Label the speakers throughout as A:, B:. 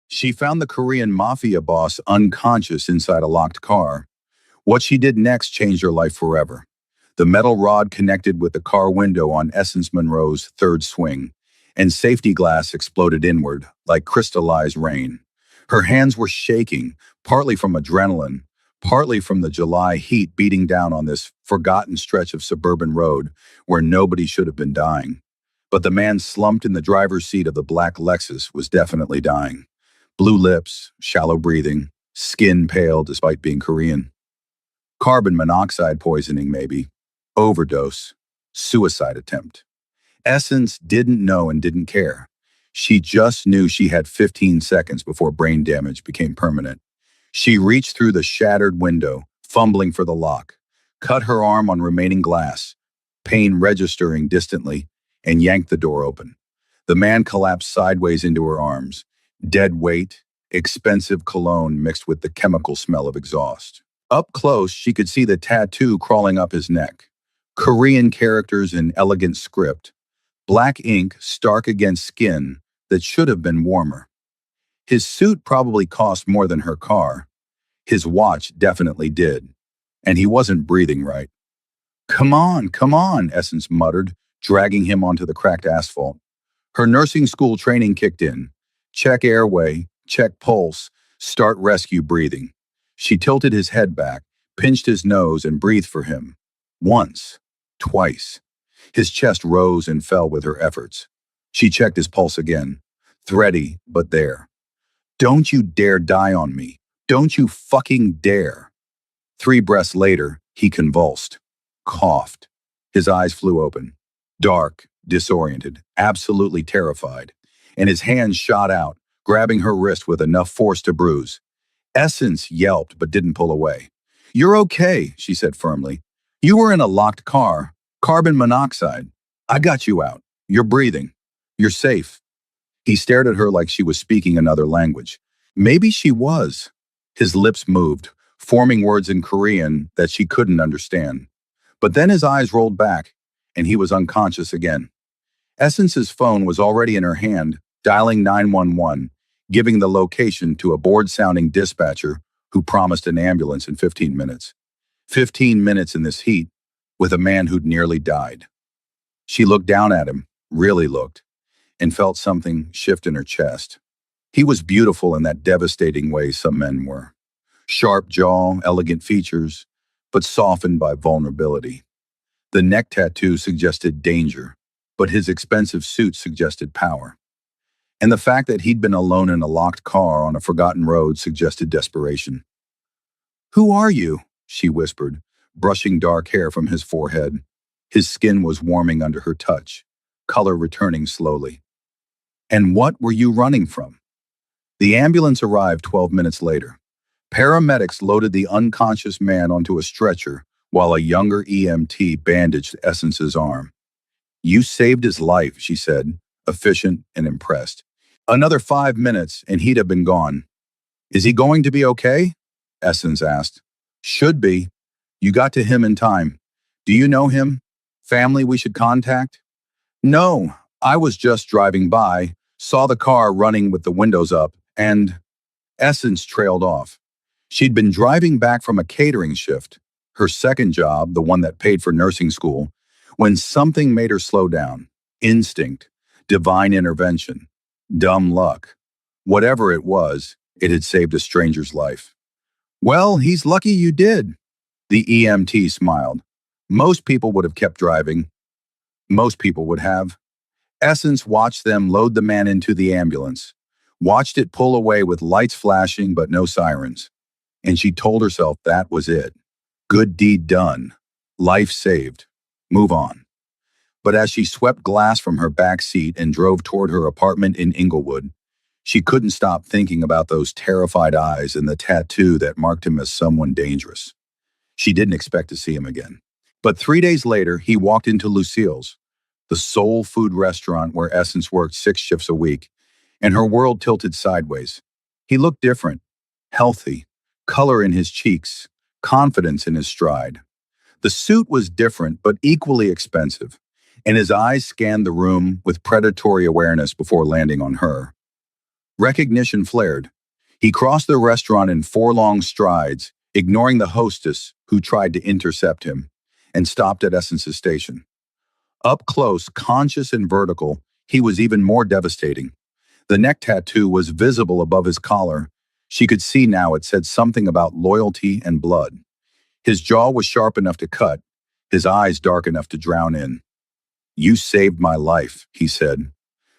A: She found the Korean Mafia boss unconscious inside a locked car. What she did next changed her life forever. The metal rod connected with the car window on Essence Monroe's third swing, and safety glass exploded inward like crystallized rain. Her hands were shaking, partly from adrenaline, partly from the July heat beating down on this forgotten stretch of suburban road where nobody should have been dying. But the man slumped in the driver's seat of the black Lexus was definitely dying. Blue lips, shallow breathing, skin pale despite being Korean. Carbon monoxide poisoning, maybe. Overdose. Suicide attempt. Essence didn't know and didn't care. She just knew she had 15 seconds before brain damage became permanent. She reached through the shattered window, fumbling for the lock, cut her arm on remaining glass, pain registering distantly, and yanked the door open. The man collapsed sideways into her arms. Dead weight, expensive cologne mixed with the chemical smell of exhaust. Up close, she could see the tattoo crawling up his neck. Korean characters in elegant script. Black ink stark against skin that should have been warmer. His suit probably cost more than her car. His watch definitely did. And he wasn't breathing right. Come on, Essence muttered, dragging him onto the cracked asphalt. Her nursing school training kicked in. Check airway, check pulse, start rescue breathing. She tilted his head back, pinched his nose, and breathed for him. Once. Twice. His chest rose and fell with her efforts. She checked his pulse again. Thready, but there. Don't you dare die on me. Don't you fucking dare. 3 breaths later, he convulsed. Coughed. His eyes flew open. Dark, disoriented, absolutely terrified. And his hands shot out, grabbing her wrist with enough force to bruise. Essence yelped but didn't pull away. You're okay, she said firmly. You were in a locked car. Carbon monoxide. I got you out. You're breathing. You're safe. He stared at her like she was speaking another language. Maybe she was. His lips moved, forming words in Korean that she couldn't understand. But then his eyes rolled back, and he was unconscious again. Essence's phone was already in her hand, dialing 911, giving the location to a bored-sounding dispatcher who promised an ambulance in 15 minutes. 15 minutes in this heat, with a man who'd nearly died. She looked down at him, really looked, and felt something shift in her chest. He was beautiful in that devastating way some men were. Sharp jaw, elegant features, but softened by vulnerability. The neck tattoo suggested danger, but his expensive suit suggested power. And the fact that he'd been alone in a locked car on a forgotten road suggested desperation. Who are you? She whispered, brushing dark hair from his forehead. His skin was warming under her touch, color returning slowly. And what were you running from? The ambulance arrived 12 minutes later. Paramedics loaded the unconscious man onto a stretcher while a younger EMT bandaged Essence's arm. You saved his life, she said, efficient and impressed. Another 5 minutes and he'd have been gone. Is he going to be okay? Essence asked. Should be. You got to him in time. Do you know him? Family we should contact? No, I was just driving by, saw the car running with the windows up, and Essence trailed off. She'd been driving back from a catering shift, her second job, the one that paid for nursing school, when something made her slow down. Instinct, divine intervention, dumb luck. Whatever it was, it had saved a stranger's life. Well, he's lucky you did. The EMT smiled. Most people would have kept driving. Most people would have. Essence watched them load the man into the ambulance, watched it pull away with lights flashing but no sirens. And she told herself that was it. Good deed done. Life saved. Move on. But as she swept glass from her back seat and drove toward her apartment in Inglewood, she couldn't stop thinking about those terrified eyes and the tattoo that marked him as someone dangerous. She didn't expect to see him again. But 3 days later, he walked into Lucille's, the soul food restaurant where Essence worked 6 shifts a week, and her world tilted sideways. He looked different, healthy, color in his cheeks, confidence in his stride. The suit was different but equally expensive, and his eyes scanned the room with predatory awareness before landing on her. Recognition flared. He crossed the restaurant in 4 long strides, ignoring the hostess who tried to intercept him, and stopped at Essence's station. Up close, conscious and vertical, he was even more devastating. The neck tattoo was visible above his collar. She could see now it said something about loyalty and blood. His jaw was sharp enough to cut, his eyes dark enough to drown in. "You saved my life," he said.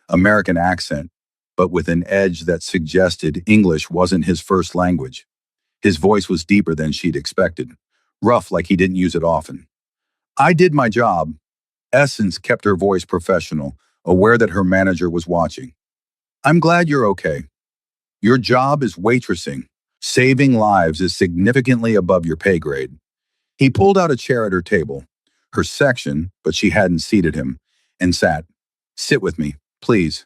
A: American accent, but with an edge that suggested English wasn't his first language. His voice was deeper than she'd expected, rough like he didn't use it often. "I did my job." Essence kept her voice professional, aware that her manager was watching. "I'm glad you're okay. Your job is waitressing. Saving lives is significantly above your pay grade." He pulled out a chair at her table, her section, but she hadn't seated him, and sat. "Sit with me, please."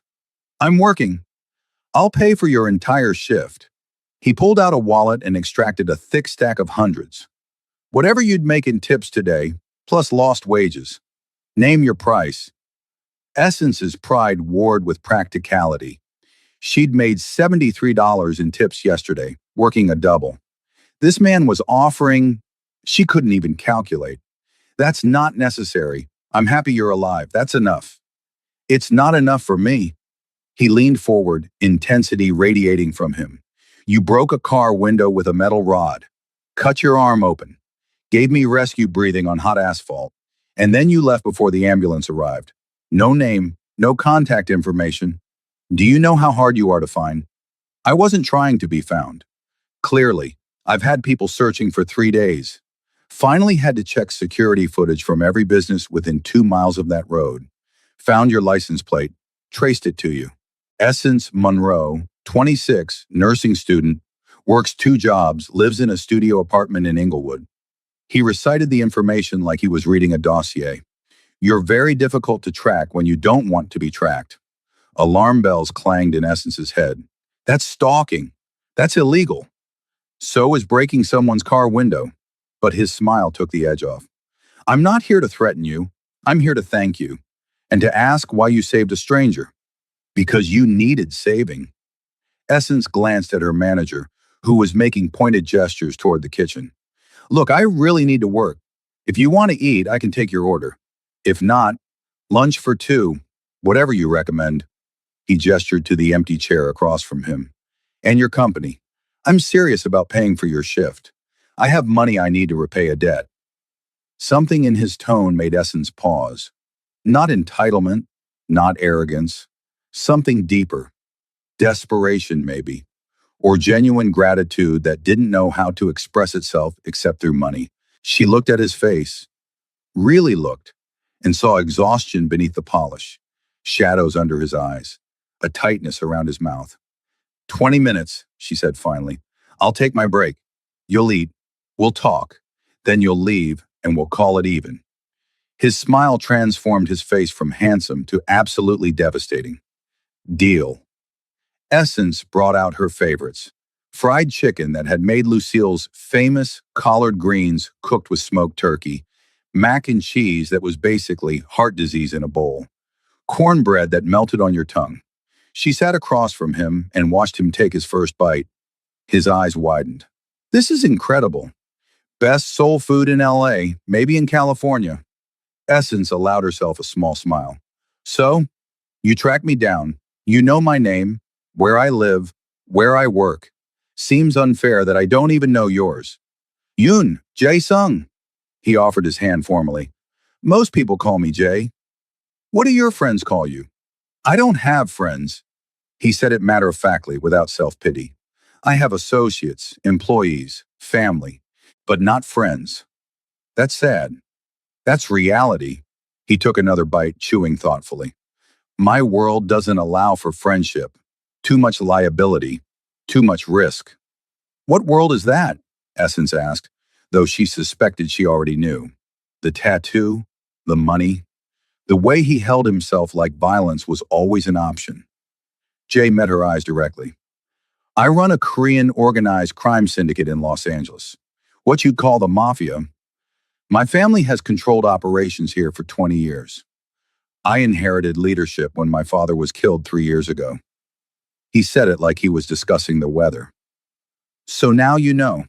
A: "I'm working. I'll pay for your entire shift." He pulled out a wallet and extracted a thick stack of hundreds. "Whatever you'd make in tips today, plus lost wages. Name your price." Essence's pride warred with practicality. She'd made $73 in tips yesterday, working a double. This man was offering, she couldn't even calculate. "That's not necessary. I'm happy you're alive. That's enough." "It's not enough for me." He leaned forward, intensity radiating from him. "You broke a car window with a metal rod, cut your arm open, gave me rescue breathing on hot asphalt, and then you left before the ambulance arrived. No name, no contact information. Do you know how hard you are to find?" "I wasn't trying to be found. Clearly, I've had people searching for 3 days. Finally had to check security footage from every business within 2 miles of that road. Found your license plate, traced it to you. Essence Monroe, 26, nursing student, works 2 jobs, lives in a studio apartment in Inglewood." He recited the information like he was reading a dossier. "You're very difficult to track when you don't want to be tracked." Alarm bells clanged in Essence's head. "That's stalking. That's illegal." "So is breaking someone's car window." But his smile took the edge off. "I'm not here to threaten you. I'm here to thank you. And to ask why you saved a stranger. Because you needed saving." Essence glanced at her manager, who was making pointed gestures toward the kitchen. "Look, I really need to work. If you want to eat, I can take your order. If not, lunch for 2, whatever you recommend." He gestured to the empty chair across from him. "And your company. I'm serious about paying for your shift. I have money I need to repay a debt." Something in his tone made Essence pause. Not entitlement, not arrogance. Something deeper. Desperation, maybe. Or genuine gratitude that didn't know how to express itself except through money. She looked at his face, really looked, and saw exhaustion beneath the polish, shadows under his eyes, a tightness around his mouth. 20 minutes, she said finally. "I'll take my break. You'll eat. We'll talk. Then you'll leave, and we'll call it even." His smile transformed his face from handsome to absolutely devastating. "Deal." Essence brought out her favorites. Fried chicken that had made Lucille's famous collard greens cooked with smoked turkey, mac and cheese that was basically heart disease in a bowl, cornbread that melted on your tongue. She sat across from him and watched him take his first bite. His eyes widened. "This is incredible. Best soul food in LA, maybe in California." Essence allowed herself a small smile. "So, you track me down. You know my name, where I live, where I work. Seems unfair that I don't even know yours." "Yoon, Jae Sung." He offered his hand formally. "Most people call me Jay. What do your friends call you?" "I don't have friends." He said it matter-of-factly, without self-pity. "I have associates, employees, family, but not friends. That's sad. That's reality." He took another bite, chewing thoughtfully. "My world doesn't allow for friendship. Too much liability. Too much risk." "What world is that?" Essence asked, though she suspected she already knew. The tattoo, the money, the way he held himself like violence was always an option. Jay met her eyes directly. "I run a Korean organized crime syndicate in Los Angeles. What you'd call the Mafia. My family has controlled operations here for 20 years. I inherited leadership when my father was killed 3 years ago." He said it like he was discussing the weather. So now you know.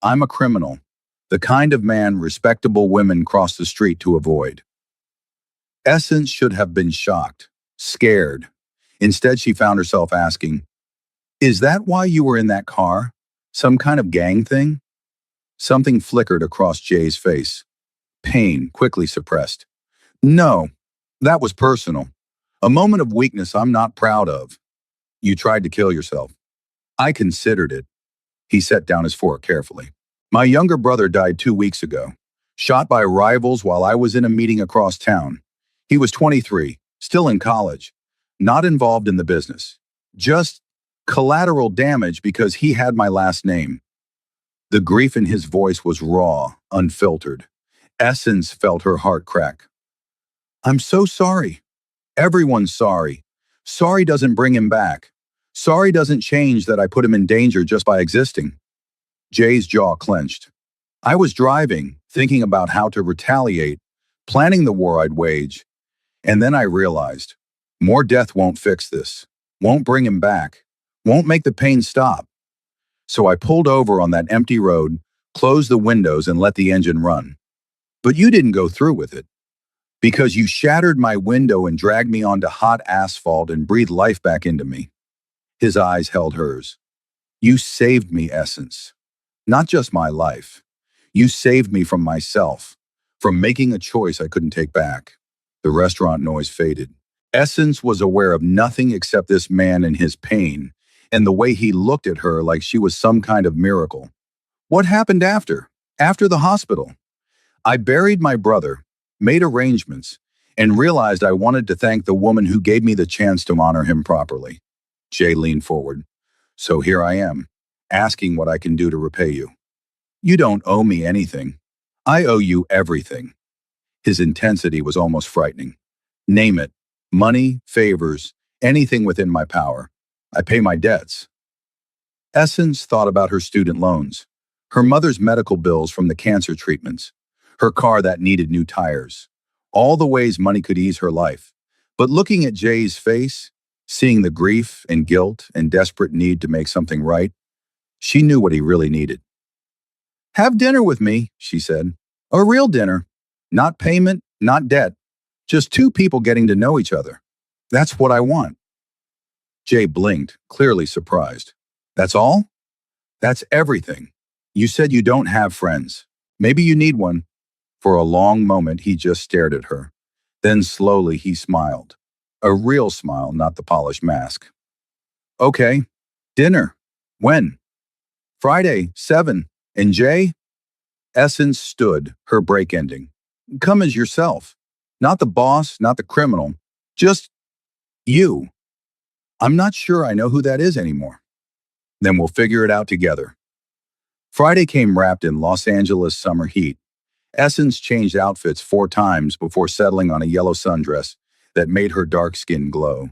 A: I'm a criminal. The kind of man respectable women cross the street to avoid. Essence should have been shocked, scared. Instead, she found herself asking, "Is that why you were in that car? Some kind of gang thing?" Something flickered across Jay's face. Pain, quickly suppressed. "No, that was personal. A moment of weakness I'm not proud of. You tried to kill yourself." "I considered it." He set down his fork carefully. "My younger brother died 2 weeks ago, shot by rivals while I was in a meeting across town. He was 23, still in college, not involved in the business. Just collateral damage because he had my last name." The grief in his voice was raw, unfiltered. Essence felt her heart crack. "I'm so sorry." "Everyone's sorry. Sorry doesn't bring him back. Sorry doesn't change that I put him in danger just by existing." Jay's jaw clenched. "I was driving, thinking about how to retaliate, planning the war I'd wage, and then I realized, more death won't fix this, won't bring him back, won't make the pain stop. So I pulled over on that empty road, closed the windows, and let the engine run. But you didn't go through with it, because you shattered my window and dragged me onto hot asphalt and breathed life back into me." His eyes held hers. "You saved me, Essence. Not just my life. You saved me from myself, from making a choice I couldn't take back." The restaurant noise faded. Essence was aware of nothing except this man and his pain, and the way he looked at her like she was some kind of miracle. "What happened after? After the hospital?" "I buried my brother, made arrangements, and realized I wanted to thank the woman who gave me the chance to honor him properly." Jay leaned forward. "So here I am, asking what I can do to repay you." "You don't owe me anything. I owe you everything." His intensity was almost frightening. "Name it. Money, favors, anything within my power. I pay my debts." Essence thought about her student loans, her mother's medical bills from the cancer treatments, her car that needed new tires, all the ways money could ease her life. But looking at Jay's face, seeing the grief and guilt and desperate need to make something right, she knew what he really needed. "Have dinner with me," she said. "A real dinner. Not payment, not debt. Just two people getting to know each other. That's what I want." Jay blinked, clearly surprised. "That's all?" "That's everything. You said you don't have friends. Maybe you need one." For a long moment, he just stared at her. Then slowly he smiled. A real smile, not the polished mask. "Okay. Dinner. When?" "Friday, 7. And Jay?" Essence stood, her break ending. "Come as yourself. Not the boss, not the criminal. Just you." "I'm not sure I know who that is anymore." "Then we'll figure it out together." Friday came wrapped in Los Angeles summer heat. Essence changed outfits 4 times before settling on a yellow sundress that made her dark skin glow.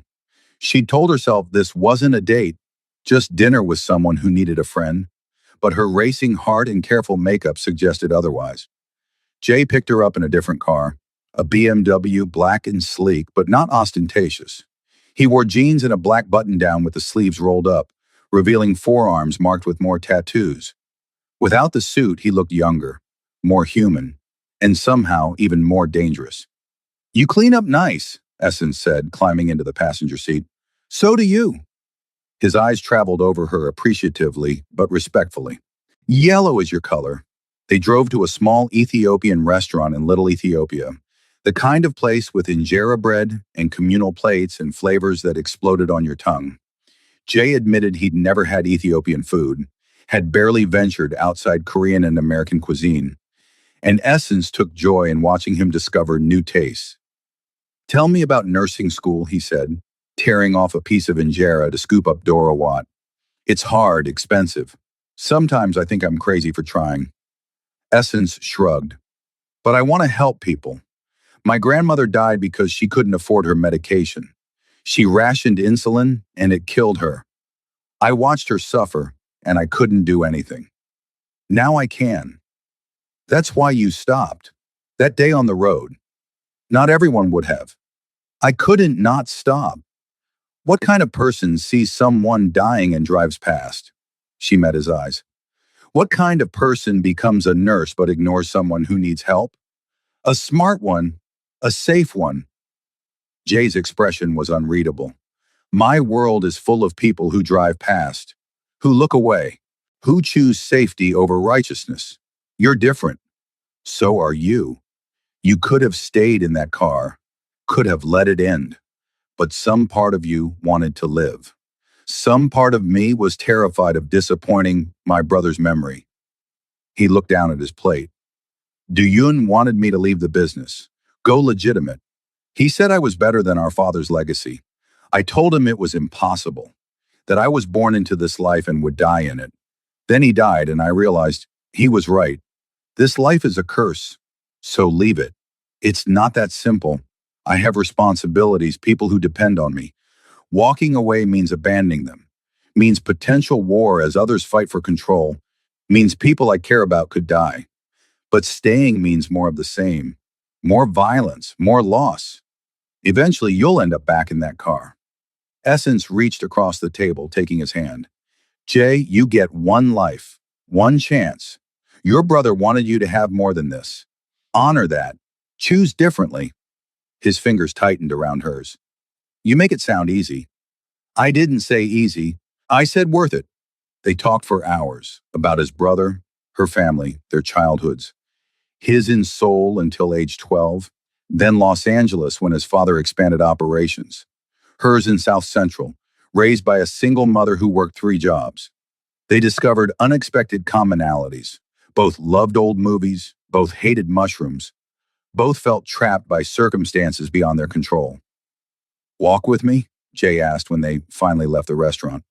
A: She'd told herself this wasn't a date, just dinner with someone who needed a friend, but her racing heart and careful makeup suggested otherwise. Jay picked her up in a different car, a BMW, black and sleek, but not ostentatious. He wore jeans and a black button-down with the sleeves rolled up, revealing forearms marked with more tattoos. Without the suit, he looked younger, more human, and somehow even more dangerous. "You clean up nice," Essence said, climbing into the passenger seat. "So do you." His eyes traveled over her appreciatively but respectfully. "Yellow is your color." They drove to a small Ethiopian restaurant in Little Ethiopia, the kind of place with injera bread and communal plates and flavors that exploded on your tongue. Jay admitted he'd never had Ethiopian food, had barely ventured outside Korean and American cuisine, and Essence took joy in watching him discover new tastes. "Tell me about nursing school," he said, tearing off a piece of injera to scoop up Dora Watt. "It's hard, expensive. Sometimes I think I'm crazy for trying." Essence shrugged. "But I want to help people. My grandmother died because she couldn't afford her medication. She rationed insulin, and it killed her. I watched her suffer, and I couldn't do anything. Now I can. That's why you stopped. That day on the road. Not everyone would have. I couldn't not stop. What kind of person sees someone dying and drives past? She met his eyes. What kind of person becomes a nurse but ignores someone who needs help? A smart one, a safe one. Jay's expression was unreadable. My world is full of people who drive past, who look away, who choose safety over righteousness. You're different. So are you. You could have stayed in that car, could have let it end, but some part of you wanted to live. Some part of me was terrified of disappointing my brother's memory. He looked down at his plate. Duyun wanted me to leave the business, go legitimate. He said I was better than our father's legacy. I told him it was impossible, that I was born into this life and would die in it. Then he died, and I realized he was right. This life is a curse, so leave it. It's not that simple. I have responsibilities, people who depend on me. Walking away means abandoning them, means potential war as others fight for control, means people I care about could die. But staying means more of the same, more violence, more loss. Eventually, you'll end up back in that car. Essence reached across the table, taking his hand. Jay, you get one life, one chance. Your brother wanted you to have more than this. Honor that. Choose differently. His fingers tightened around hers. You make it sound easy. I didn't say easy. I said worth it. They talked for hours about his brother, her family, their childhoods. His in Seoul until age 12, then Los Angeles when his father expanded operations. Hers in South Central, raised by a single mother who worked 3 jobs. They discovered unexpected commonalities. Both loved old movies, both hated mushrooms, both felt trapped by circumstances beyond their control. Walk with me? Jay asked when they finally left the restaurant.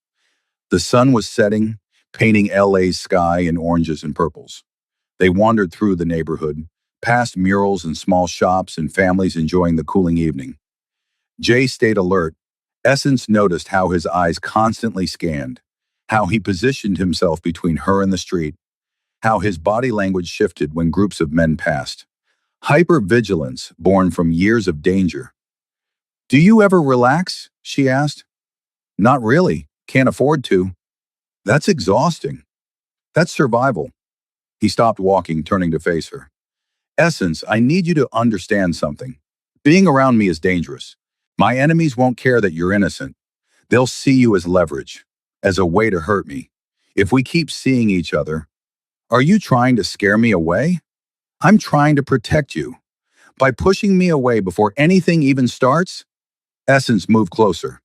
A: The sun was setting, painting LA's sky in oranges and purples. They wandered through the neighborhood, past murals and small shops and families enjoying the cooling evening. Jay stayed alert. Essence noticed how his eyes constantly scanned, how he positioned himself between her and the street, how his body language shifted when groups of men passed. Hypervigilance born from years of danger. Do you ever relax? She asked. Not really. Can't afford to. That's exhausting. That's survival. He stopped walking, turning to face her. Essence, I need you to understand something. Being around me is dangerous. My enemies won't care that you're innocent. They'll see you as leverage, as a way to hurt me. If we keep seeing each other, are you trying to scare me away? I'm trying to protect you. By pushing me away before anything even starts? Essence moved closer.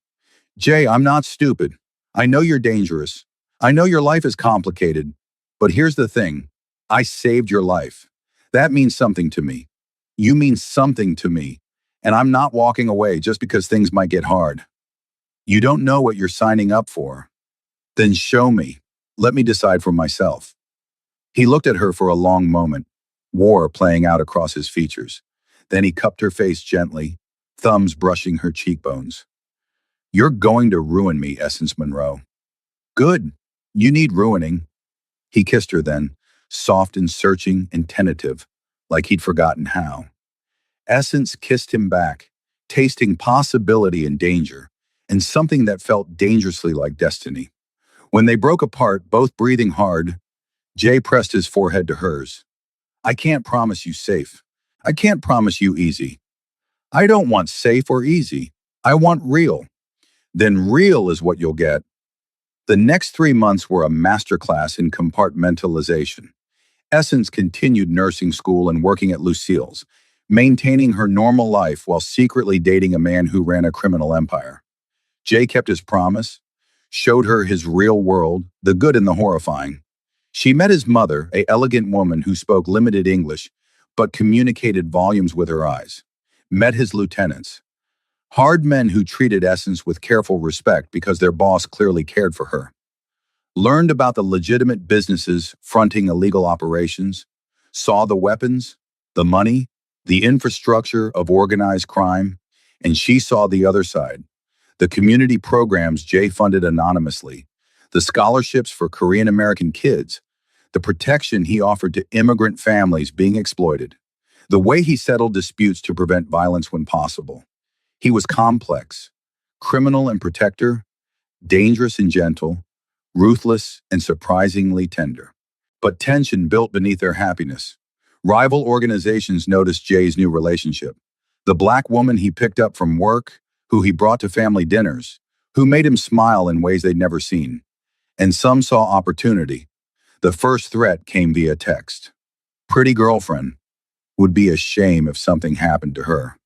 A: Jay, I'm not stupid. I know you're dangerous. I know your life is complicated. But here's the thing. I saved your life. That means something to me. You mean something to me. And I'm not walking away just because things might get hard. You don't know what you're signing up for. Then show me. Let me decide for myself. He looked at her for a long moment, war playing out across his features. Then he cupped her face gently, thumbs brushing her cheekbones. You're going to ruin me, Essence Monroe. Good. You need ruining. He kissed her then, soft and searching and tentative, like he'd forgotten how. Essence kissed him back, tasting possibility and danger, and something that felt dangerously like destiny. When they broke apart, both breathing hard, Jay pressed his forehead to hers. I can't promise you safe. I can't promise you easy. I don't want safe or easy. I want real. Then real is what you'll get. The next 3 months were a masterclass in compartmentalization. Essence continued nursing school and working at Lucille's, maintaining her normal life while secretly dating a man who ran a criminal empire. Jay kept his promise, showed her his real world, the good and the horrifying. She met his mother, an elegant woman who spoke limited English, but communicated volumes with her eyes. Met his lieutenants, hard men who treated Essence with careful respect because their boss clearly cared for her. Learned about the legitimate businesses fronting illegal operations, saw the weapons, the money, the infrastructure of organized crime, and she saw the other side. The community programs Jay funded anonymously, the scholarships for Korean American kids, the protection he offered to immigrant families being exploited, the way he settled disputes to prevent violence when possible. He was complex, criminal and protector, dangerous and gentle, ruthless and surprisingly tender. But tension built beneath their happiness. Rival organizations noticed Jay's new relationship. The black woman he picked up from work, who he brought to family dinners, who made him smile in ways they'd never seen. And some saw opportunity. The first threat came via text. Pretty girlfriend. Would be a shame if something happened to her.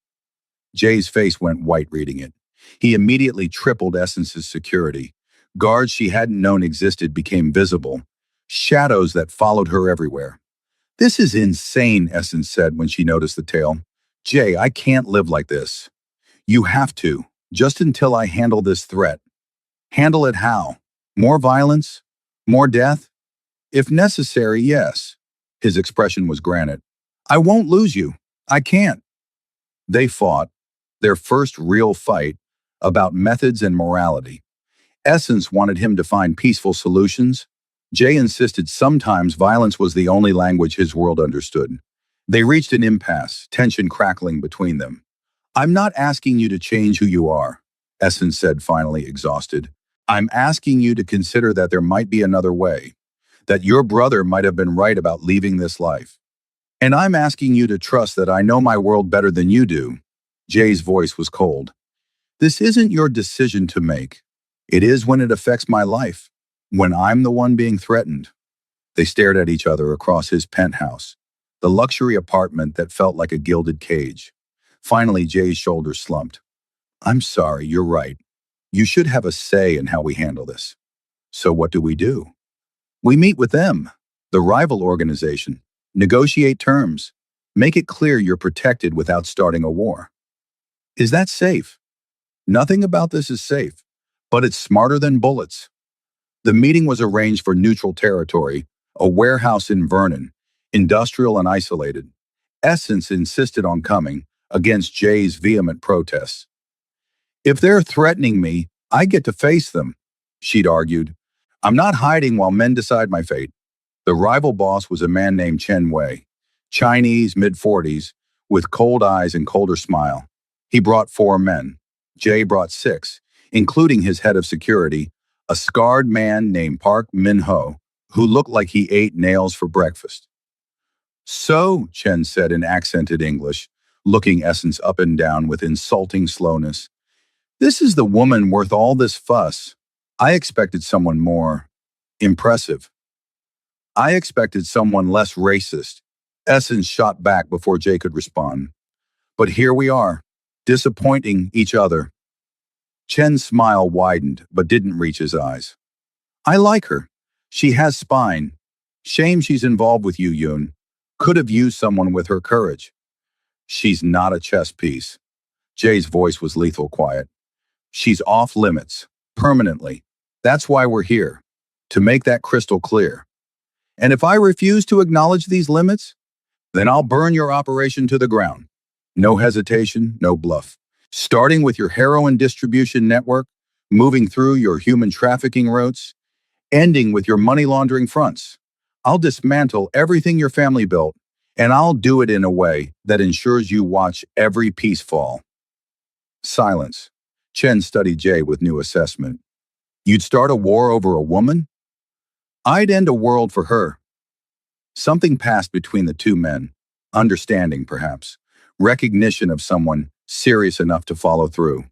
A: Jay's face went white reading it. He immediately tripled Essence's security. Guards she hadn't known existed became visible. Shadows that followed her everywhere. This is insane, Essence said when she noticed the tale. Jay, I can't live like this. You have to, just until I handle this threat. Handle it how? More violence? More death? If necessary, yes. His expression was granite. I won't lose you. I can't. They fought, their first real fight, about methods and morality. Essence wanted him to find peaceful solutions. Jay insisted sometimes violence was the only language his world understood. They reached an impasse, tension crackling between them. I'm not asking you to change who you are, Essence said, finally exhausted. I'm asking you to consider that there might be another way, that your brother might have been right about leaving this life. And I'm asking you to trust that I know my world better than you do. Jay's voice was cold. This isn't your decision to make. It is when it affects my life, when I'm the one being threatened. They stared at each other across his penthouse, the luxury apartment that felt like a gilded cage. Finally, Jay's shoulders slumped. I'm sorry, you're right. You should have a say in how we handle this. So what do? We meet with them, the rival organization, negotiate terms, make it clear you're protected without starting a war. Is that safe? Nothing about this is safe, but it's smarter than bullets. The meeting was arranged for neutral territory, a warehouse in Vernon, industrial and isolated. Essence insisted on coming, against Jay's vehement protests. If they're threatening me, I get to face them, she'd argued. I'm not hiding while men decide my fate. The rival boss was a man named Chen Wei, Chinese, mid-40s, with cold eyes and colder smile. He brought 4 men. Jay brought 6, including his head of security, a scarred man named Park Min-ho, who looked like he ate nails for breakfast. So, Chen said in accented English, looking Essence up and down with insulting slowness, this is the woman worth all this fuss. I expected someone more impressive. I expected someone less racist. Essence shot back before Jay could respond. But here we are, disappointing each other. Chen's smile widened, but didn't reach his eyes. I like her. She has spine. Shame she's involved with you, Yoon. Could have used someone with her courage. She's not a chess piece. Jay's voice was lethal quiet. She's off limits, permanently. That's why we're here, to make that crystal clear. And if I refuse to acknowledge these limits, then I'll burn your operation to the ground. No hesitation, no bluff. Starting with your heroin distribution network, moving through your human trafficking routes, ending with your money laundering fronts. I'll dismantle everything your family built, and I'll do it in a way that ensures you watch every piece fall. Silence. Chen studied Jay with new assessment. You'd start a war over a woman? I'd end a world for her. Something passed between the two men. Understanding, perhaps. Recognition of someone serious enough to follow through.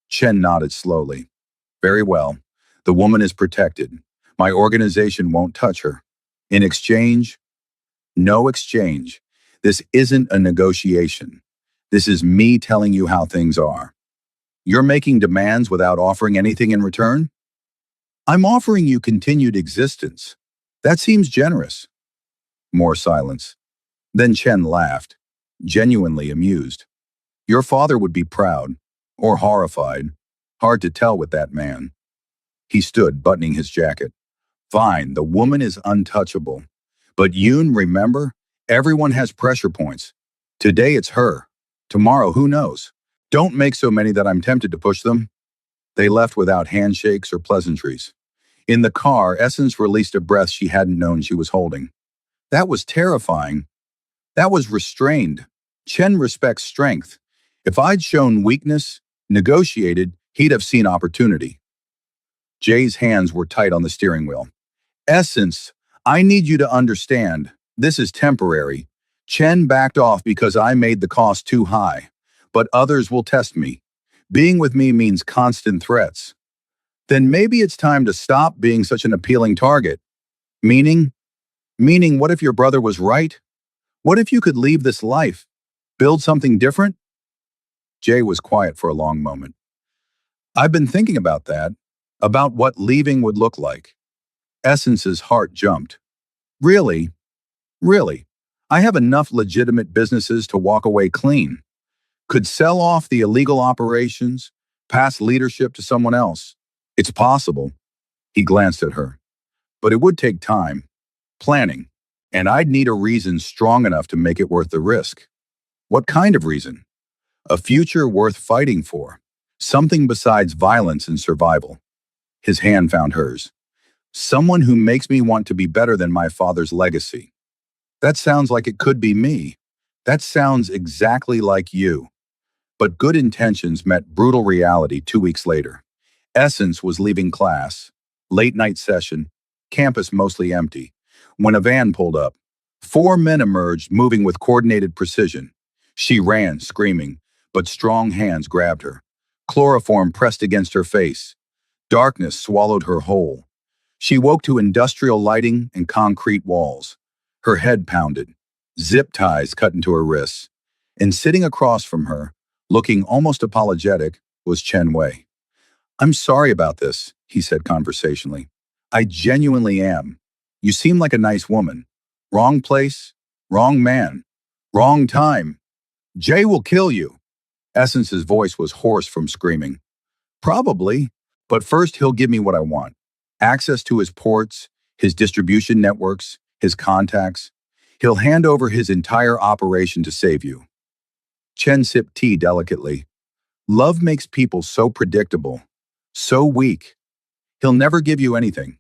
A: Chen nodded slowly. Very well. The woman is protected. My organization won't touch her. In exchange? No exchange. This isn't a negotiation. This is me telling you how things are. You're making demands without offering anything in return? I'm offering you continued existence. That seems generous. More silence. Then Chen laughed, genuinely amused. Your father would be proud, or horrified. Hard to tell with that man. He stood, buttoning his jacket. Fine, the woman is untouchable. But Yoon, remember, everyone has pressure points. Today it's her. Tomorrow, who knows? Don't make so many that I'm tempted to push them. They left without handshakes or pleasantries. In the car, Essence released a breath she hadn't known she was holding. That was terrifying. That was restrained. Chen respects strength. If I'd shown weakness, negotiated, he'd have seen opportunity. Jay's hands were tight on the steering wheel. Essence, I need you to understand, this is temporary. Chen backed off because I made the cost too high. But others will test me. Being with me means constant threats. Then maybe it's time to stop being such an appealing target. Meaning? Meaning, what if your brother was right? What if you could leave this life? Build something different? Jay was quiet for a long moment. I've been thinking about that, about what leaving would look like. Essence's heart jumped. Really? Really? I have enough legitimate businesses to walk away clean. Could sell off the illegal operations, pass leadership to someone else. It's possible. He glanced at her. But it would take time, planning, and I'd need a reason strong enough to make it worth the risk. What kind of reason? A future worth fighting for. Something besides violence and survival. His hand found hers. Someone who makes me want to be better than my father's legacy. That sounds like it could be me. That sounds exactly like you. But good intentions met brutal reality 2 weeks later. Essence was leaving class. Late night session. Campus mostly empty. When a van pulled up, 4 men emerged, moving with coordinated precision. She ran, screaming, but strong hands grabbed her. Chloroform pressed against her face. Darkness swallowed her whole. She woke to industrial lighting and concrete walls. Her head pounded. Zip ties cut into her wrists. And sitting across from her, looking almost apologetic, was Chen Wei. I'm sorry about this, he said conversationally. I genuinely am. You seem like a nice woman. Wrong place, wrong man, wrong time. Jay will kill you. Essence's voice was hoarse from screaming. Probably, but first he'll give me what I want. Access to his ports, his distribution networks, his contacts. He'll hand over his entire operation to save you. Chen sipped tea delicately. Love makes people so predictable, so weak. He'll never give you anything.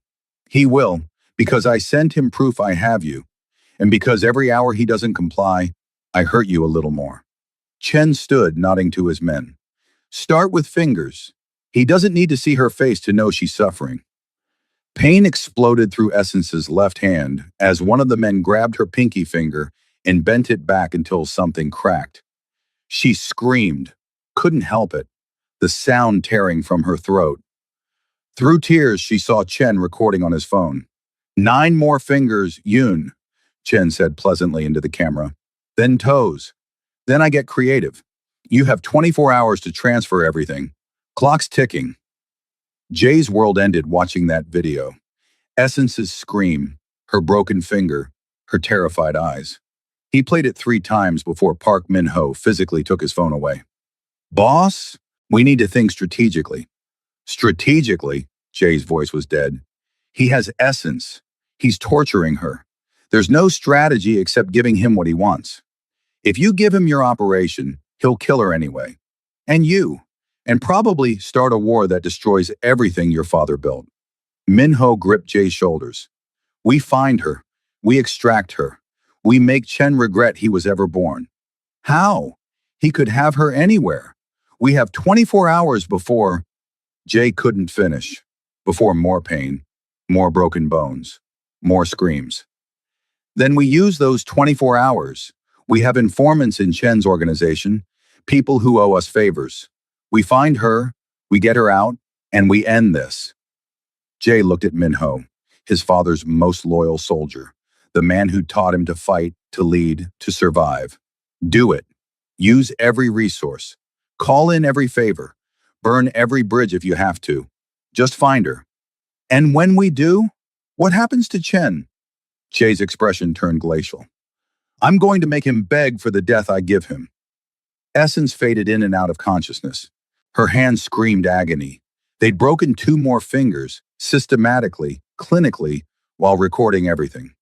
A: He will, because I sent him proof I have you, and because every hour he doesn't comply, I hurt you a little more. Chen stood, nodding to his men. Start with fingers. He doesn't need to see her face to know she's suffering. Pain exploded through Essence's left hand as one of the men grabbed her pinky finger and bent it back until something cracked. She screamed, couldn't help it, the sound tearing from her throat. Through tears, she saw Chen recording on his phone. 9 more fingers, Yoon, Chen said pleasantly into the camera. Then toes. Then I get creative. You have 24 hours to transfer everything. Clock's ticking. Jay's world ended watching that video. Essence's scream, her broken finger, her terrified eyes. He played it 3 times before Park Min-ho physically took his phone away. Boss, we need to think strategically. Strategically? Jay's voice was dead. He has Essence. He's torturing her. There's no strategy except giving him what he wants. If you give him your operation, he'll kill her anyway. And you. And probably start a war that destroys everything your father built. Min-ho gripped Jay's shoulders. We find her. We extract her. We make Chen regret he was ever born. How? He could have her anywhere. We have 24 hours before... Jay couldn't finish. Before more pain, more broken bones, more screams. Then we use those 24 hours. We have informants in Chen's organization, people who owe us favors. We find her, we get her out, and we end this. Jay looked at Min-ho, his father's most loyal soldier, the man who taught him to fight, to lead, to survive. Do it. Use every resource. Call in every favor. Burn every bridge if you have to. Just find her. And when we do, what happens to Chen? Jay's expression turned glacial. I'm going to make him beg for the death I give him. Essence faded in and out of consciousness. Her hands screamed agony. They'd broken 2 more fingers, systematically, clinically, while recording everything.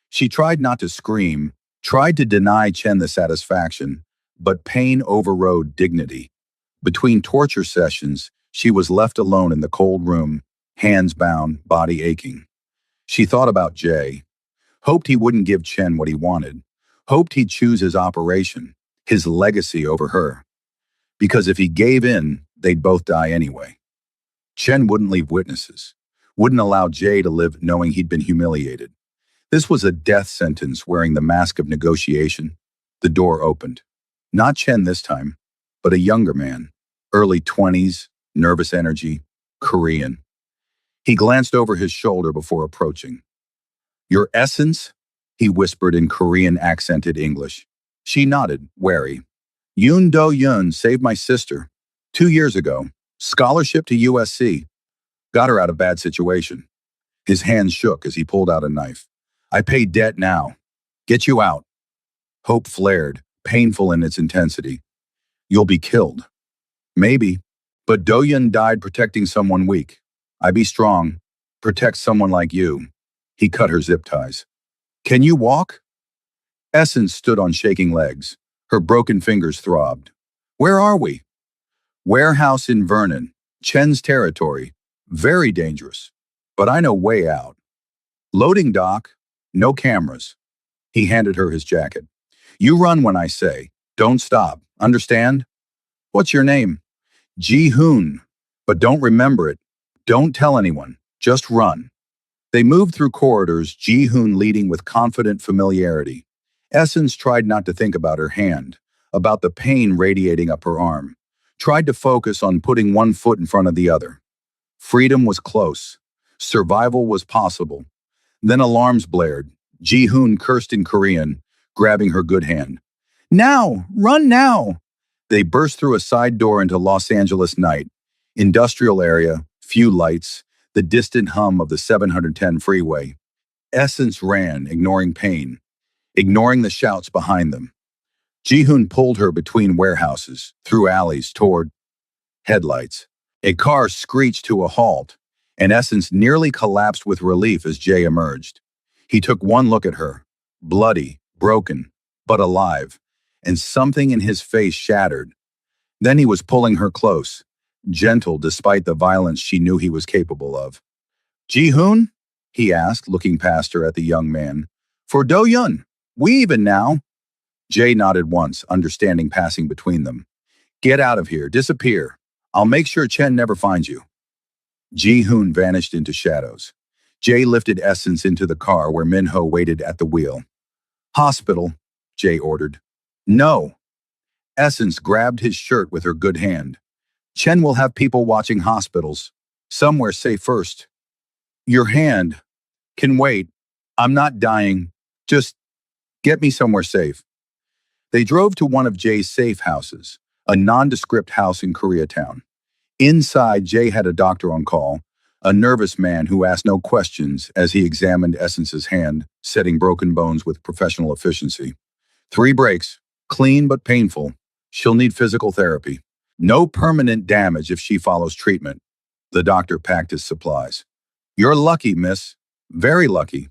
A: She tried not to scream, tried to deny Chen the satisfaction, but pain overrode dignity. Between torture sessions, she was left alone in the cold room, hands bound, body aching. She thought about Jay, hoped he wouldn't give Chen what he wanted, hoped he'd choose his operation, his legacy over her. Because if he gave in, they'd both die anyway. Chen wouldn't leave witnesses, wouldn't allow Jay to live knowing he'd been humiliated. This was a death sentence wearing the mask of negotiation. The door opened. Not Chen this time, but a younger man, early 20s, nervous energy, Korean. He glanced over his shoulder before approaching. Your essence? He whispered in Korean accented English. She nodded, wary. Yoon Do-yoon saved my sister. 2 years ago. Scholarship to USC. Got her out of bad situation. His hands shook as he pulled out a knife. I pay debt now. Get you out. Hope flared, painful in its intensity. You'll be killed. Maybe. But Do-yoon died protecting someone weak. I be strong. Protect someone like you. He cut her zip ties. Can you walk? Essence stood on shaking legs. Her broken fingers throbbed. Where are we? Warehouse in Vernon. Chen's territory. Very dangerous. But I know way out. Loading dock. No cameras. He handed her his jacket. You run when I say. Don't stop. Understand? What's your name? Ji-hoon. But don't remember it. Don't tell anyone. Just run. They moved through corridors, Ji-hoon leading with confident familiarity. Essence tried not to think about her hand, about the pain radiating up her arm. Tried to focus on putting one foot in front of the other. Freedom was close. Survival was possible. Then alarms blared. Ji-hoon cursed in Korean, grabbing her good hand. Now! Run now! They burst through a side door into Los Angeles night. Industrial area, few lights, the distant hum of the 710 freeway. Essence ran, ignoring pain, ignoring the shouts behind them. Ji-hoon pulled her between warehouses, through alleys, toward headlights. A car screeched to a halt, and Essence nearly collapsed with relief as Jay emerged. He took one look at her, bloody, broken, but alive, and something in his face shattered. Then he was pulling her close, gentle despite the violence she knew he was capable of. Ji-hoon? He asked, looking past her at the young man. For Do-yoon, we even now? Jay nodded once, understanding passing between them. Get out of here, disappear. I'll make sure Chen never finds you. Ji-hoon vanished into shadows. Jay lifted Essence into the car where Min-ho waited at the wheel. Hospital, Jay ordered. No. Essence grabbed his shirt with her good hand. Chen will have people watching hospitals. Somewhere safe first. Your hand can wait. I'm not dying. Just get me somewhere safe. They drove to one of Jay's safe houses, a nondescript house in Koreatown. Inside, Jay had a doctor on call, a nervous man who asked no questions as he examined Essence's hand, setting broken bones with professional efficiency. 3 breaks, clean but painful. She'll need physical therapy. No permanent damage if she follows treatment. The doctor packed his supplies. You're lucky, miss. Very lucky.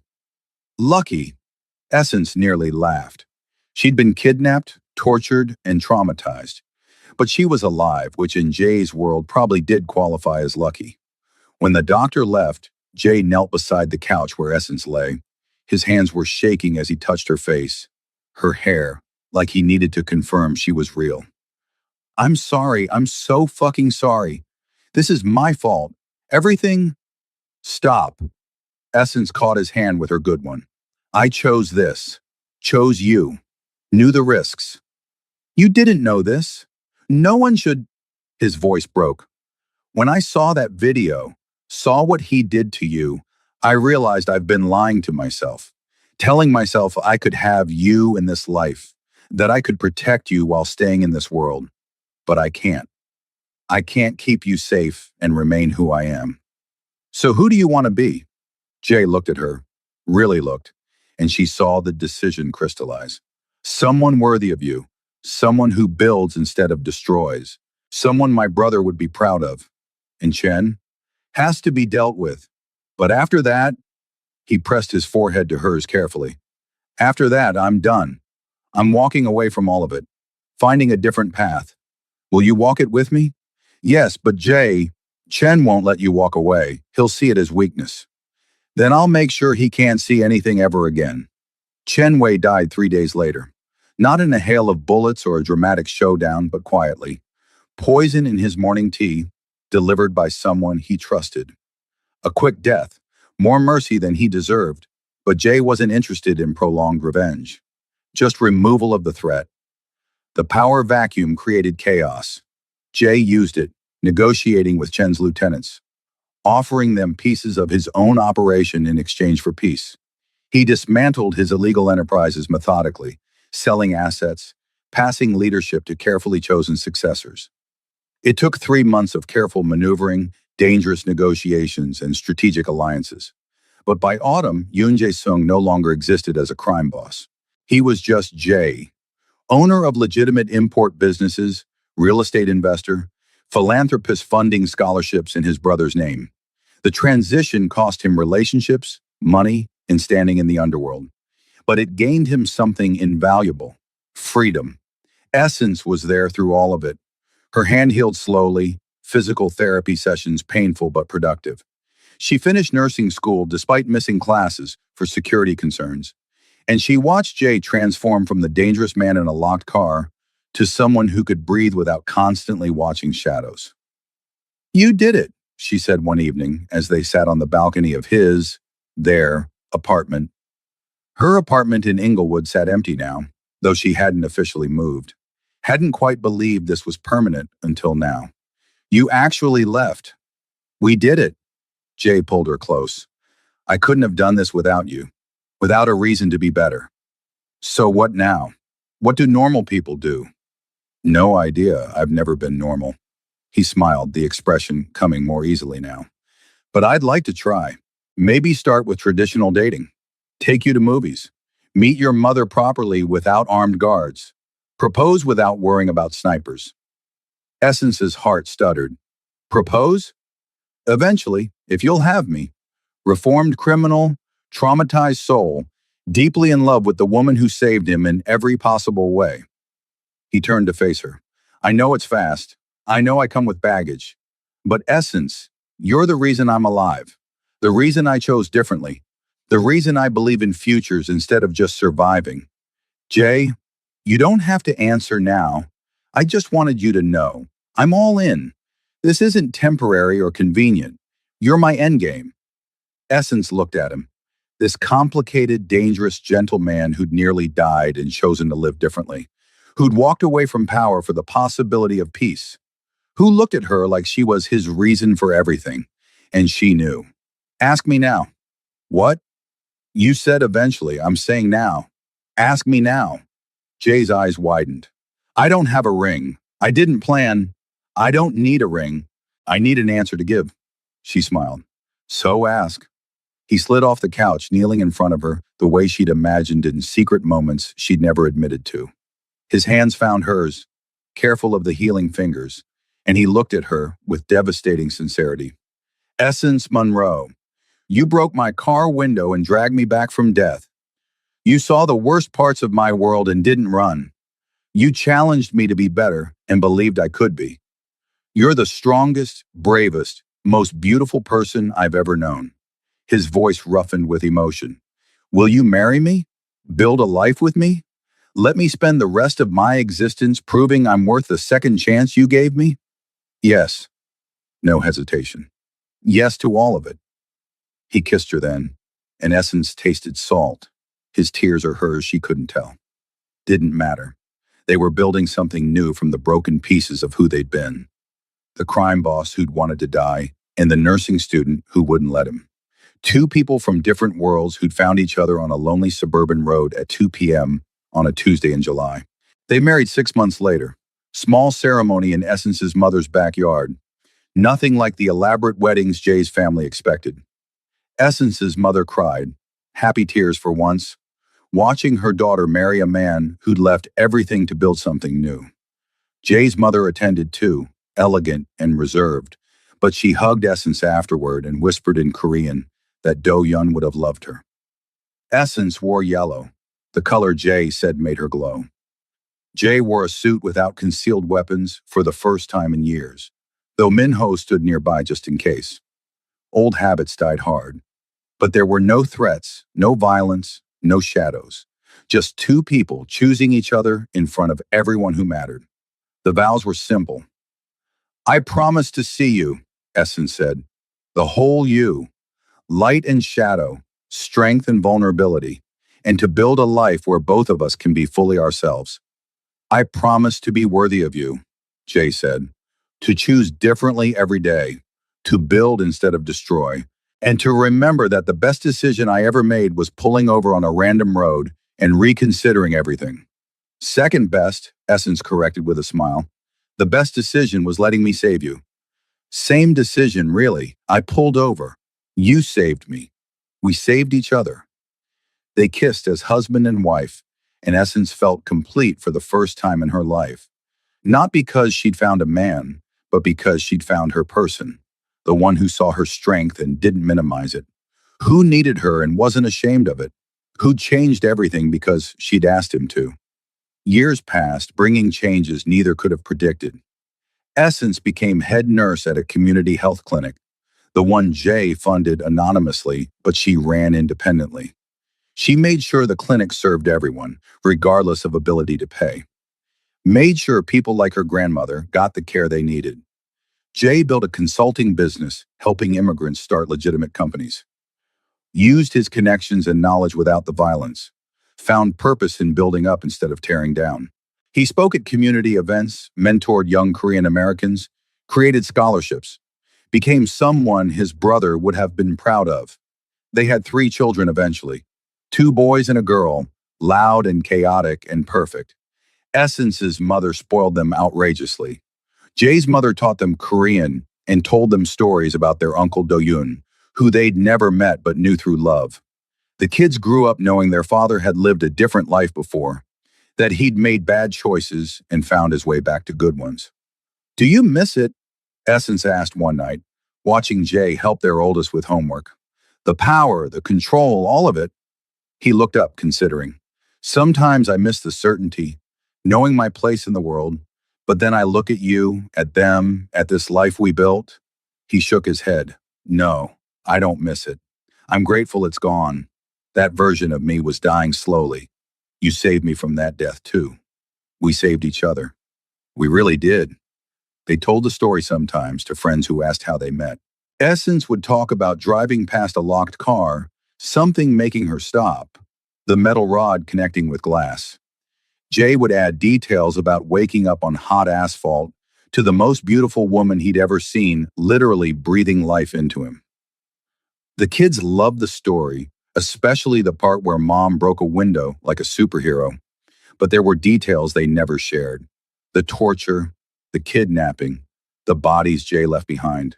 A: Lucky? Essence nearly laughed. She'd been kidnapped, tortured, and traumatized. But she was alive, which in Jay's world probably did qualify as lucky. When the doctor left, Jay knelt beside the couch where Essence lay. His hands were shaking as he touched her face, her hair, like he needed to confirm she was real. I'm sorry. I'm so fucking sorry. This is my fault. Everything... Stop. Essence caught his hand with her good one. I chose this. Chose you. Knew the risks. You didn't know this. No one should... His voice broke. When I saw that video, saw what he did to you, I realized I've been lying to myself, telling myself I could have you in this life, that I could protect you while staying in this world. But I can't. I can't keep you safe and remain who I am. So who do you want to be? Jay looked at her, really looked, and she saw the decision crystallize. Someone worthy of you, someone who builds instead of destroys, someone my brother would be proud of. And Chen? Has to be dealt with. But after that, he pressed his forehead to hers carefully. After that, I'm done. I'm walking away from all of it, finding a different path. Will you walk it with me? Yes, but Jay, Chen won't let you walk away. He'll see it as weakness. Then I'll make sure he can't see anything ever again. Chen Wei died 3 days later. Not in a hail of bullets or a dramatic showdown, but quietly. Poison in his morning tea, delivered by someone he trusted. A quick death, more mercy than he deserved, but Jay wasn't interested in prolonged revenge. Just removal of the threat. The power vacuum created chaos. Jay used it, negotiating with Chen's lieutenants, offering them pieces of his own operation in exchange for peace. He dismantled his illegal enterprises methodically, selling assets, passing leadership to carefully chosen successors. It took 3 months of careful maneuvering, dangerous negotiations, and strategic alliances. But by autumn, Yoon Jae-sung no longer existed as a crime boss. He was just Jay, owner of legitimate import businesses, real estate investor, philanthropist funding scholarships in his brother's name. The transition cost him relationships, money, and standing in the underworld. But it gained him something invaluable: freedom. Essence was there through all of it. Her hand healed slowly, physical therapy sessions painful but productive. She finished nursing school despite missing classes for security concerns, and she watched Jay transform from the dangerous man in a locked car to someone who could breathe without constantly watching shadows. "You did it," she said one evening as they sat on the balcony of their apartment. Her apartment in Inglewood sat empty now, though she hadn't officially moved. Hadn't quite believed this was permanent until now. "You actually left." "We did it." Jay pulled her close. "I couldn't have done this without you, without a reason to be better." "So what now? What do normal people do?" "No idea. I've never been normal." He smiled, the expression coming more easily now. "But I'd like to try. Maybe start with traditional dating. Take you to movies. Meet your mother properly without armed guards. Propose without worrying about snipers." Essence's heart stuttered. "Propose? Eventually, if you'll have me. Reformed criminal, traumatized soul, deeply in love with the woman who saved him in every possible way." He turned to face her. "I know it's fast. I know I come with baggage. But Essence, you're the reason I'm alive. The reason I chose differently. The reason I believe in futures instead of just surviving. Jay, you don't have to answer now. I just wanted you to know. I'm all in. This isn't temporary or convenient. You're my endgame." Essence looked at him. This complicated, dangerous, gentle man who'd nearly died and chosen to live differently. Who'd walked away from power for the possibility of peace. Who looked at her like she was his reason for everything. And she knew. "Ask me now." "What?" "You said eventually. I'm saying now. Ask me now." Jay's eyes widened. "I don't have a ring. I didn't plan. I don't need a ring. I need an answer to give." She smiled. "So ask." He slid off the couch, kneeling in front of her, the way she'd imagined in secret moments she'd never admitted to. His hands found hers, careful of the healing fingers, and he looked at her with devastating sincerity. "Essence Monroe, you broke my car window and dragged me back from death. You saw the worst parts of my world and didn't run. You challenged me to be better and believed I could be. You're the strongest, bravest, most beautiful person I've ever known." His voice roughened with emotion. "Will you marry me? Build a life with me? Let me spend the rest of my existence proving I'm worth the second chance you gave me?" "Yes." No hesitation. "Yes to all of it." He kissed her then, and Essence tasted salt. His tears or hers, she couldn't tell. Didn't matter. They were building something new from the broken pieces of who they'd been. The crime boss who'd wanted to die, and the nursing student who wouldn't let him. Two people from different worlds who'd found each other on a lonely suburban road at 2 p.m. on a Tuesday in July. They married 6 months later. Small ceremony in Essence's mother's backyard. Nothing like the elaborate weddings Jay's family expected. Essence's mother cried, happy tears for once, watching her daughter marry a man who'd left everything to build something new. Jay's mother attended too, elegant and reserved, but she hugged Essence afterward and whispered in Korean that Do-Yun would have loved her. Essence wore yellow, the color Jay said made her glow. Jay wore a suit without concealed weapons for the first time in years, though Minho stood nearby just in case. Old habits died hard. But there were no threats, no violence, no shadows. Just two people choosing each other in front of everyone who mattered. The vows were simple. I promise to see you, Essence said. The whole you, light and shadow, strength and vulnerability, and to build a life where both of us can be fully ourselves. I promise to be worthy of you, Jay said, to choose differently every day, to build instead of destroy, and to remember that the best decision I ever made was pulling over on a random road and reconsidering everything. Second best, Essence corrected with a smile. The best decision was letting me save you. Same decision, really. I pulled over. You saved me. We saved each other. They kissed as husband and wife, and Essence felt complete for the first time in her life. Not because she'd found a man, but because she'd found her person, the one who saw her strength and didn't minimize it, who needed her and wasn't ashamed of it, who changed everything because she'd asked him to. Years passed, bringing changes neither could have predicted. Essence became head nurse at a community health clinic, the one Jay funded anonymously, but she ran independently. She made sure the clinic served everyone, regardless of ability to pay. Made sure people like her grandmother got the care they needed. Jay built a consulting business, helping immigrants start legitimate companies. Used his connections and knowledge without the violence. Found purpose in building up instead of tearing down. He spoke at community events, mentored young Korean Americans, created scholarships, became someone his brother would have been proud of. They had 3 children eventually, 2 boys and a girl, loud and chaotic and perfect. Essence's mother spoiled them outrageously. Jay's mother taught them Korean and told them stories about their uncle Do-yoon, who they'd never met but knew through love. The kids grew up knowing their father had lived a different life before, that he'd made bad choices and found his way back to good ones. Do you miss it? Essence asked one night, watching Jay help their oldest with homework. The power, the control, all of it. He looked up, considering. Sometimes I miss the certainty, knowing my place in the world, but then I look at you, at them, at this life we built. He shook his head. No, I don't miss it. I'm grateful it's gone. That version of me was dying slowly. You saved me from that death, too. We saved each other. We really did. They told the story sometimes to friends who asked how they met. Essence would talk about driving past a locked car, something making her stop, the metal rod connecting with glass. Jay would add details about waking up on hot asphalt to the most beautiful woman he'd ever seen, literally breathing life into him. The kids loved the story, especially the part where Mom broke a window like a superhero, but there were details they never shared. The torture, the kidnapping, the bodies Jay left behind,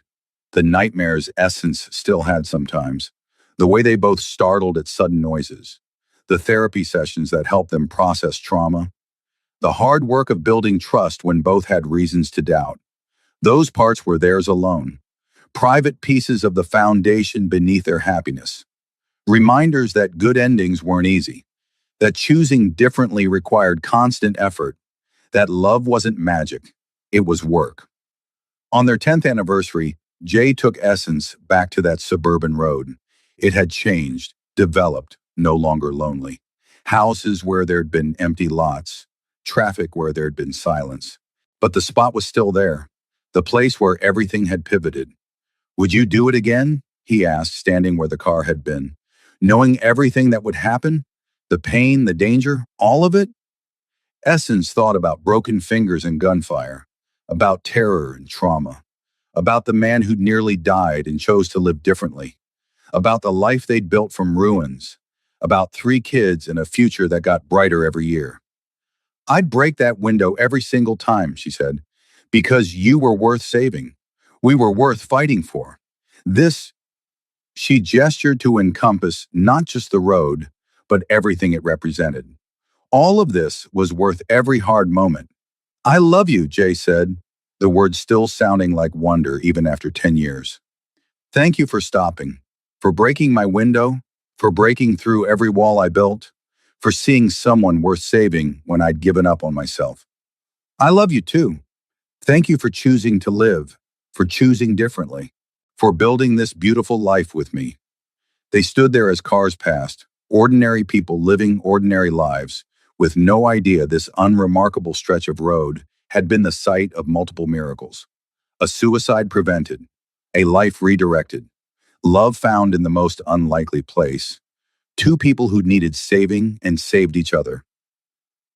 A: the nightmares Essence still had sometimes, the way they both startled at sudden noises, the therapy sessions that helped them process trauma, the hard work of building trust when both had reasons to doubt. Those parts were theirs alone, private pieces of the foundation beneath their happiness. Reminders that good endings weren't easy, that choosing differently required constant effort, that love wasn't magic, it was work. On their 10th anniversary, Jay took Essence back to that suburban road. It had changed, developed, no longer lonely. Houses where there'd been empty lots, traffic where there'd been silence. But the spot was still there, the place where everything had pivoted. Would you do it again? He asked, standing where the car had been. Knowing everything that would happen? The pain, the danger, all of it? Essence thought about broken fingers and gunfire, about terror and trauma, about the man who'd nearly died and chose to live differently, about the life they'd built from ruins, about 3 kids and a future that got brighter every year. I'd break that window every single time, she said, because you were worth saving. We were worth fighting for. This, she gestured to encompass not just the road, but everything it represented. All of this was worth every hard moment. I love you, Jay said, the words still sounding like wonder even after 10 years. Thank you for stopping, for breaking my window, for breaking through every wall I built, for seeing someone worth saving when I'd given up on myself. I love you too. Thank you for choosing to live, for choosing differently, for building this beautiful life with me. They stood there as cars passed, ordinary people living ordinary lives, with no idea this unremarkable stretch of road had been the site of multiple miracles. A suicide prevented. A life redirected. Love found in the most unlikely place. Two people who needed saving and saved each other.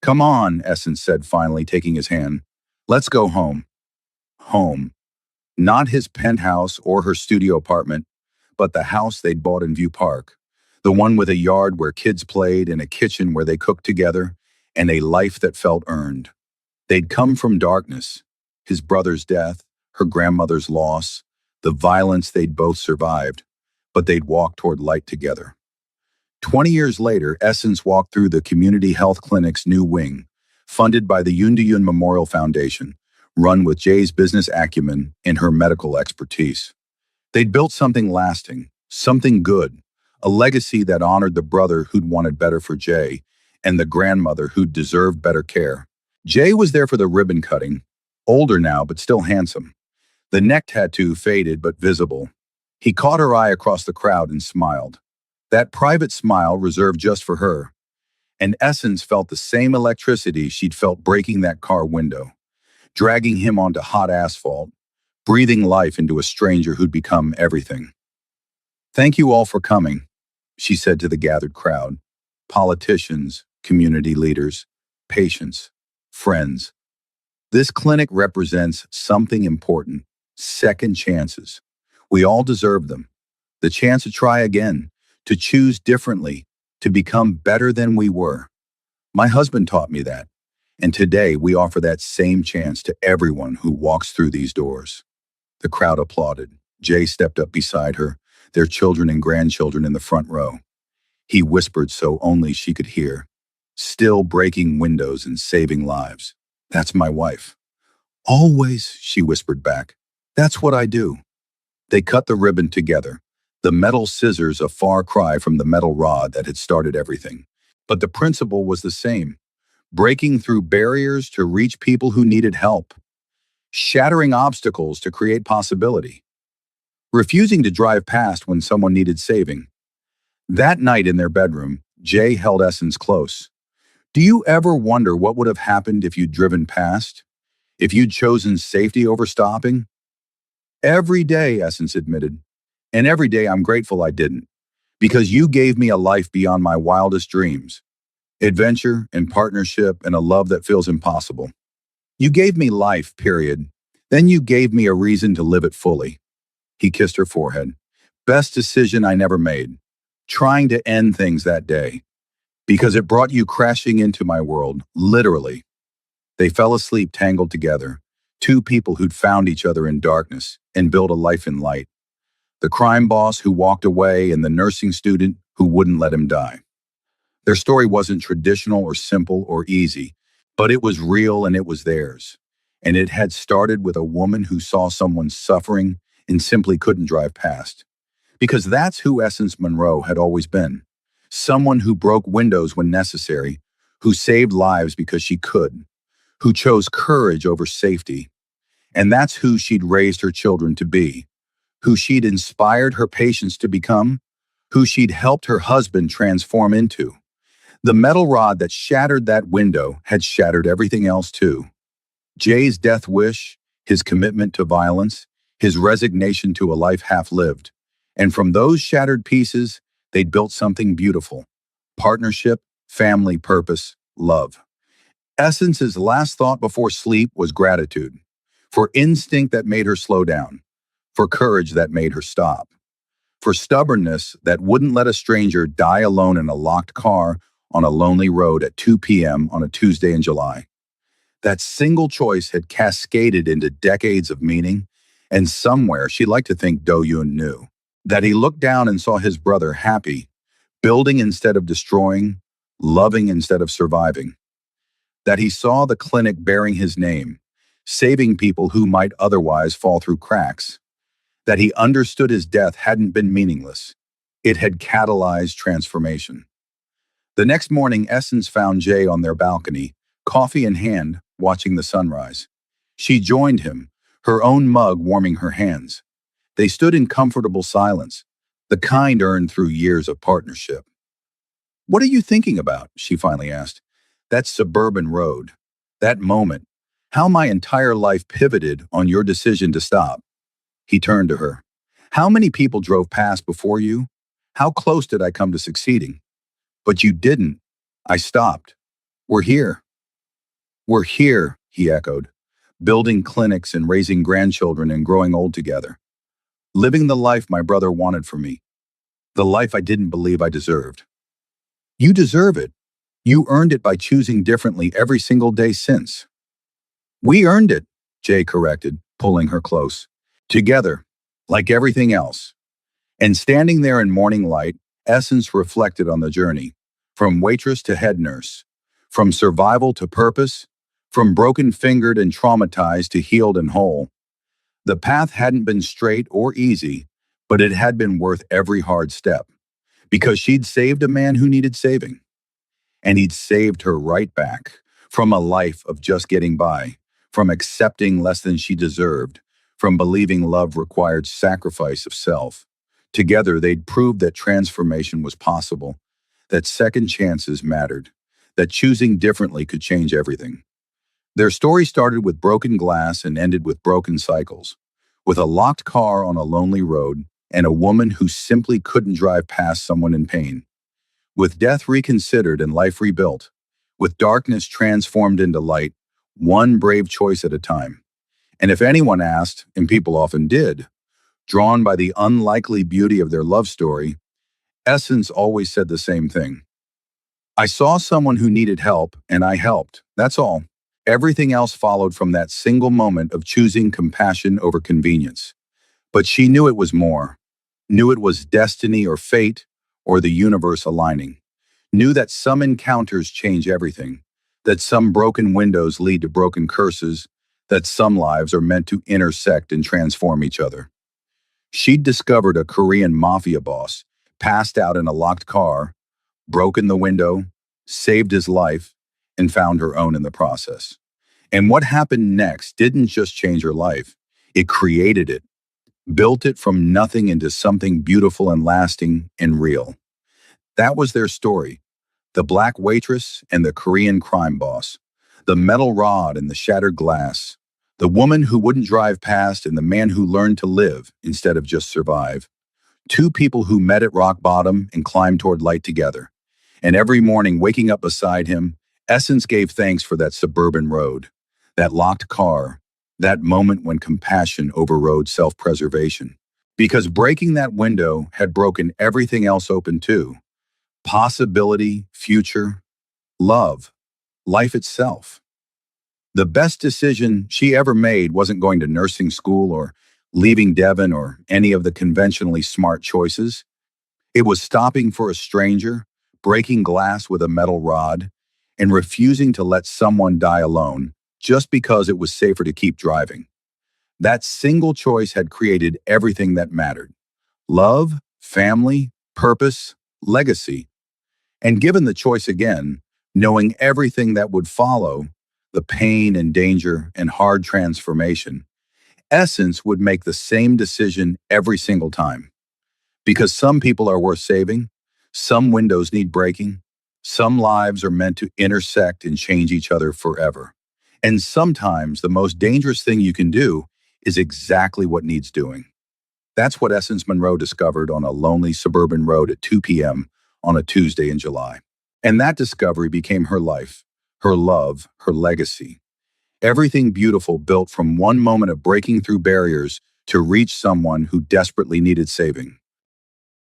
A: Come on, Essence said finally, taking his hand. Let's go home. Home. Not his penthouse or her studio apartment, but the house they'd bought in View Park. The one with a yard where kids played and a kitchen where they cooked together, and a life that felt earned. They'd come from darkness, his brother's death, her grandmother's loss, the violence they'd both survived, but they'd walked toward light together. 20 years later, Essence walked through the community health clinic's new wing, funded by the Yoon Memorial Foundation, run with Jay's business acumen and her medical expertise. They'd built something lasting, something good, a legacy that honored the brother who'd wanted better for Jay and the grandmother who'd deserved better care. Jay was there for the ribbon cutting, older now but still handsome. The neck tattoo faded but visible. He caught her eye across the crowd and smiled. That private smile reserved just for her. And Essence felt the same electricity she'd felt breaking that car window, dragging him onto hot asphalt, breathing life into a stranger who'd become everything. Thank you all for coming, she said to the gathered crowd. Politicians, community leaders, patients, friends. This clinic represents something important, second chances. We all deserve them. The chance to try again, to choose differently, to become better than we were. My husband taught me that, and today we offer that same chance to everyone who walks through these doors. The crowd applauded. Jay stepped up beside her, their children and grandchildren in the front row. He whispered so only she could hear. Still breaking windows and saving lives. That's my wife. Always, she whispered back. That's what I do. They cut the ribbon together, the metal scissors a far cry from the metal rod that had started everything. But the principle was the same, breaking through barriers to reach people who needed help, shattering obstacles to create possibility, refusing to drive past when someone needed saving. That night in their bedroom, Jay held Essence close. Do you ever wonder what would have happened if you'd driven past? If you'd chosen safety over stopping? Every day, Essence admitted. And every day I'm grateful I didn't. Because you gave me a life beyond my wildest dreams. Adventure and partnership and a love that feels impossible. You gave me life, period. Then you gave me a reason to live it fully. He kissed her forehead. Best decision I never made. Trying to end things that day. Because it brought you crashing into my world, literally. They fell asleep tangled together. Two people who'd found each other in darkness and built a life in light. The crime boss who walked away and the nursing student who wouldn't let him die. Their story wasn't traditional or simple or easy, but it was real and it was theirs. And it had started with a woman who saw someone suffering and simply couldn't drive past. Because that's who Essence Monroe had always been. Someone who broke windows when necessary, who saved lives because she could, who chose courage over safety. And that's who she'd raised her children to be, who she'd inspired her patients to become, who she'd helped her husband transform into. The metal rod that shattered that window had shattered everything else too. Jay's death wish, his commitment to violence, his resignation to a life half-lived. And from those shattered pieces, they'd built something beautiful. Partnership, family, purpose, love. Essence's last thought before sleep was gratitude. For instinct that made her slow down. For courage that made her stop. For stubbornness that wouldn't let a stranger die alone in a locked car on a lonely road at 2 p.m. on a Tuesday in July. That single choice had cascaded into decades of meaning, and somewhere she'd like to think Do-yoon knew. That he looked down and saw his brother happy, building instead of destroying, loving instead of surviving. That he saw the clinic bearing his name, saving people who might otherwise fall through cracks. That he understood his death hadn't been meaningless. It had catalyzed transformation. The next morning, Essence found Jay on their balcony, coffee in hand, watching the sunrise. She joined him, her own mug warming her hands. They stood in comfortable silence, the kind earned through years of partnership. What are you thinking about? She finally asked. That suburban road, that moment, How my entire life pivoted on your decision to stop. He turned to her. How many people drove past before you? How close did I come to succeeding? But you didn't. I stopped. We're here. We're here, he echoed, building clinics and raising grandchildren and growing old together. Living the life my brother wanted for me. The life I didn't believe I deserved. You deserve it. You earned it by choosing differently every single day since. We earned it, Jay corrected, pulling her close. Together, like everything else. And standing there in morning light, Essence reflected on the journey. From waitress to head nurse. From survival to purpose. From broken-fingered and traumatized to healed and whole. The path hadn't been straight or easy, but it had been worth every hard step. Because she'd saved a man who needed saving. And he'd saved her right back from a life of just getting by, from accepting less than she deserved, from believing love required sacrifice of self. Together, they'd proved that transformation was possible, that second chances mattered, that choosing differently could change everything. Their story started with broken glass and ended with broken cycles, with a locked car on a lonely road and a woman who simply couldn't drive past someone in pain. With death reconsidered and life rebuilt, with darkness transformed into light, one brave choice at a time. And if anyone asked, and people often did, drawn by the unlikely beauty of their love story, Essence always said the same thing. I saw someone who needed help, and I helped. That's all. Everything else followed from that single moment of choosing compassion over convenience. But she knew it was more. Knew it was destiny or fate, or the universe aligning. Knew that some encounters change everything. That some broken windows lead to broken curses. That some lives are meant to intersect and transform each other. She'd discovered a Korean mafia boss, passed out in a locked car, broken the window, saved his life, and found her own in the process. And what happened next didn't just change her life. It created it, built it from nothing into something beautiful and lasting and real. That was their story. The black waitress and the Korean crime boss. The metal rod and the shattered glass. The woman who wouldn't drive past and the man who learned to live instead of just survive. Two people who met at rock bottom and climbed toward light together. And every morning waking up beside him, Essence gave thanks for that suburban road, that locked car, that moment when compassion overrode self-preservation. Because breaking that window had broken everything else open too. Possibility, future, love, life itself. The best decision she ever made wasn't going to nursing school or leaving Devon or any of the conventionally smart choices. It was stopping for a stranger, breaking glass with a metal rod, and refusing to let someone die alone just because it was safer to keep driving. That single choice had created everything that mattered. Love, family, purpose, legacy. And given the choice again, knowing everything that would follow, the pain and danger and hard transformation, Essence would make the same decision every single time. Because some people are worth saving, some windows need breaking, some lives are meant to intersect and change each other forever. And sometimes the most dangerous thing you can do is exactly what needs doing. That's what Essence Monroe discovered on a lonely suburban road at 2 p.m. on a Tuesday in July. And that discovery became her life, her love, her legacy. Everything beautiful built from one moment of breaking through barriers to reach someone who desperately needed saving.